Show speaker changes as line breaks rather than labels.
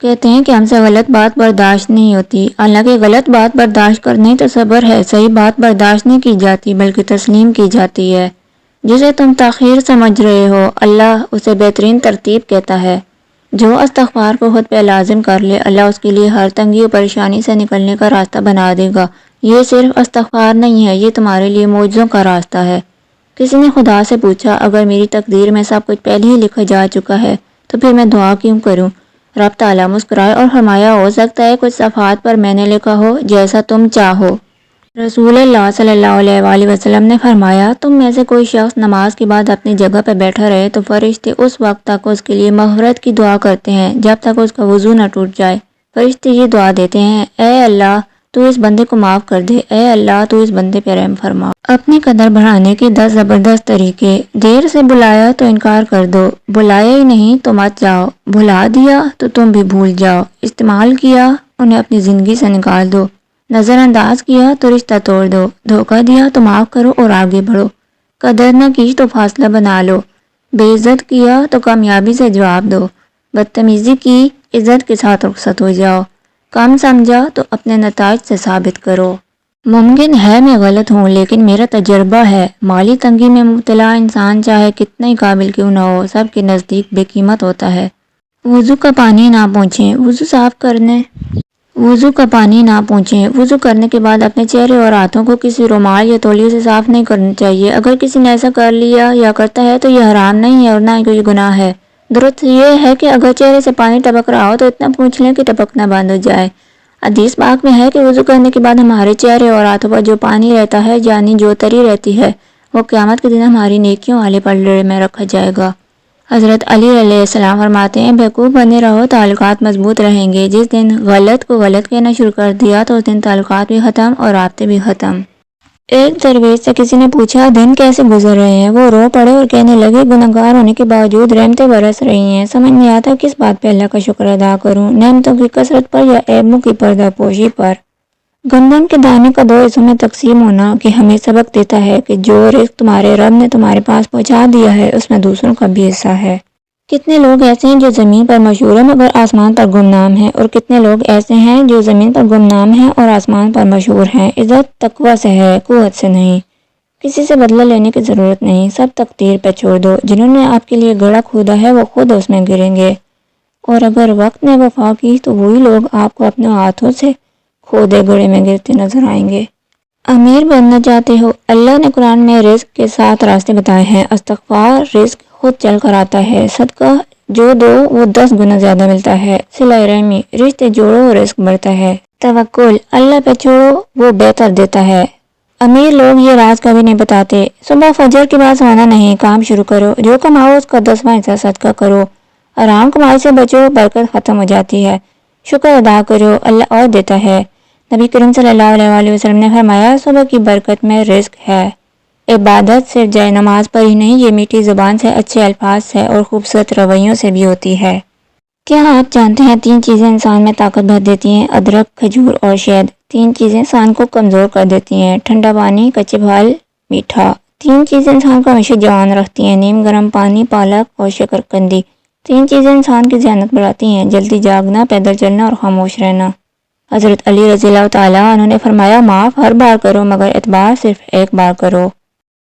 کہتے ہیں کہ ہم سے غلط بات برداشت نہیں ہوتی، حالانکہ غلط بات برداشت کرنے تو صبر ہے، صحیح بات برداشت نہیں کی جاتی بلکہ تسلیم کی جاتی ہے۔ جسے تم تاخیر سمجھ رہے ہو اللہ اسے بہترین ترتیب کہتا ہے۔ جو استغفار کو خود پہ لازم کر لے اللہ اس کے لیے ہر تنگی و پریشانی سے نکلنے کا راستہ بنا دے گا۔ یہ صرف استغفار نہیں ہے، یہ تمہارے لیے معجزوں کا راستہ ہے۔ کسی نے خدا سے پوچھا اگر میری تقدیر میں سب کچھ پہلے ہی لکھا جا چکا ہے تو پھر میں دعا کیوں کروں؟ رب تعالیٰ مسکرائے اور فرمایا ہو سکتا ہے کچھ صفحات پر میں نے لکھا ہو جیسا تم چاہو۔ رسول اللہ صلی اللہ علیہ وآلہ وسلم نے فرمایا تم میں سے کوئی شخص نماز کے بعد اپنی جگہ پہ بیٹھا رہے تو فرشتے اس وقت تک اس کے لیے مغفرت کی دعا کرتے ہیں جب تک اس کا وضو نہ ٹوٹ جائے۔ فرشتے یہ دعا دیتے ہیں اے اللہ تو اس بندے کو معاف کر دے، اے اللہ تو اس بندے پہ رحم فرما۔ اپنی قدر بڑھانے کے 10 زبردست طریقے۔ دیر سے بلایا تو انکار کر دو، بلایا ہی نہیں تو مت جاؤ، بھلا دیا تو تم بھی بھول جاؤ، استعمال کیا انہیں اپنی زندگی سے نکال دو، نظر انداز کیا تو رشتہ توڑ دو، دھوکہ دیا تو معاف کرو اور آگے بڑھو، قدر نہ کی تو فاصلہ بنا لو، بے عزت کیا تو کامیابی سے جواب دو، بدتمیزی کی عزت کے ساتھ رخصت ہو جاؤ، کم سمجھا تو اپنے نتائج سے ثابت کرو۔ ممکن ہے میں غلط ہوں لیکن میرا تجربہ ہے مالی تنگی میں مبتلا انسان چاہے کتنا ہی قابل کیوں نہ ہو سب کے نزدیک بے قیمت ہوتا ہے۔ وضو کا پانی نہ پہنچیں، وضو کرنے کے بعد اپنے چہرے اور ہاتھوں کو کسی رومال یا تولیے سے صاف نہیں کرنا چاہیے۔ اگر کسی نے ایسا کر لیا یا کرتا ہے تو یہ حرام نہیں ہے اور نہ ہی کوئی گناہ ہے۔ درست یہ ہے کہ اگر چہرے سے پانی ٹپک رہا ہو تو اتنا پوچھ لیں کہ ٹپکنا بند ہو جائے۔ حدیث پاک میں ہے کہ وضو کرنے کے بعد ہمارے چہرے اور ہاتھوں پر جو پانی رہتا ہے یعنی جو تری رہتی ہے وہ قیامت کے دن ہماری نیکیوں والے پلڑے میں رکھا جائے گا۔ حضرت علی علیہ السلام فرماتے ہیں بیوقوف بنے رہو تعلقات مضبوط رہیں گے، جس دن غلط کو غلط کہنا شروع کر دیا تو اس دن تعلقات بھی ختم اور رابطے بھی ختم۔ ایک درویش سے کسی نے پوچھا دن کیسے گزر رہے ہیں؟ وہ رو پڑے اور کہنے لگے گنہگار ہونے کے باوجود رحمتیں برس رہی ہیں، سمجھ نہیں آتا کس بات پہ اللہ کا شکر ادا کروں، نعمتوں کی کثرت پر یا عیبوں کی پردہ پوشی پر۔ گندم کے دانے کا 2 حصوں میں تقسیم ہونا کہ ہمیں سبق دیتا ہے کہ جو رزق تمہارے رب نے تمہارے پاس پہنچا دیا ہے اس میں دوسروں کا بھی حصہ ہے۔ کتنے لوگ ایسے ہیں جو زمین پر مشہور ہیں مگر آسمان پر گمنام ہیں، اور کتنے لوگ ایسے ہیں جو زمین پر گمنام ہیں اور آسمان پر مشہور ہیں۔ عزت تقویٰ سے ہے، قوت سے نہیں۔ کسی سے بدلہ لینے کی ضرورت نہیں، سب تقدیر پہ چھوڑ دو، جنہوں نے آپ کے لیے گڑھا کھودا ہے وہ خود اس میں گریں گے، اور اگر وقت نے وفا کی تو وہی لوگ آپ کو اپنے ہاتھوں سے کھودے گڑھے میں گرتے نظر آئیں گے۔ امیر بننا چاہتے ہو؟ اللہ نے قرآن میں رزق کے 7 راستے بتائے ہیں۔ استغفار، رزق خود چل کر آتا ہے، صدقہ جو دو وہ 10 گنا زیادہ ملتا ہے، صلہ رحمی، رشتے جوڑو رزق بڑھتا ہے، توکل اللہ پہ چھوڑو وہ بہتر دیتا ہے۔ امیر لوگ یہ راز کبھی نہیں بتاتے۔ صبح فجر کے بعد سونا نہیں، کام شروع کرو، جو کماؤ اس کا 10واں حصہ صدقہ کرو، حرام کمائی سے بچو، برکت ختم ہو جاتی ہے، شکر ادا کرو اللہ اور دیتا ہے۔ نبی کریم صلی اللہ علیہ وآلہ وسلم نے فرمایا صبح کی برکت میں رزق ہے۔ عبادت صرف جائے نماز پر ہی نہیں، یہ میٹھی زبان سے، اچھے الفاظ سے اور خوبصورت رویوں سے بھی ہوتی ہے۔ کیا آپ جانتے ہیں 3 چیزیں انسان میں طاقت بھر دیتی ہیں؟ ادرک، کھجور اور شہد۔ 3 چیزیں انسان کو کمزور کر دیتی ہیں، ٹھنڈا پانی، کچے پھل، میٹھا۔ 3 چیزیں انسان کو ہمیشہ جوان رکھتی ہیں، نیم گرم پانی، پالک اور شکرقندی۔ 3 چیزیں انسان کی ذہانت بڑھاتی ہیں، جلدی جاگنا، پیدل چلنا اور خاموش رہنا۔ حضرت علی رضی اللہ تعالیٰ عنہ نے فرمایا معاف ہر بار کرو مگر اعتبار صرف ایک بار کرو۔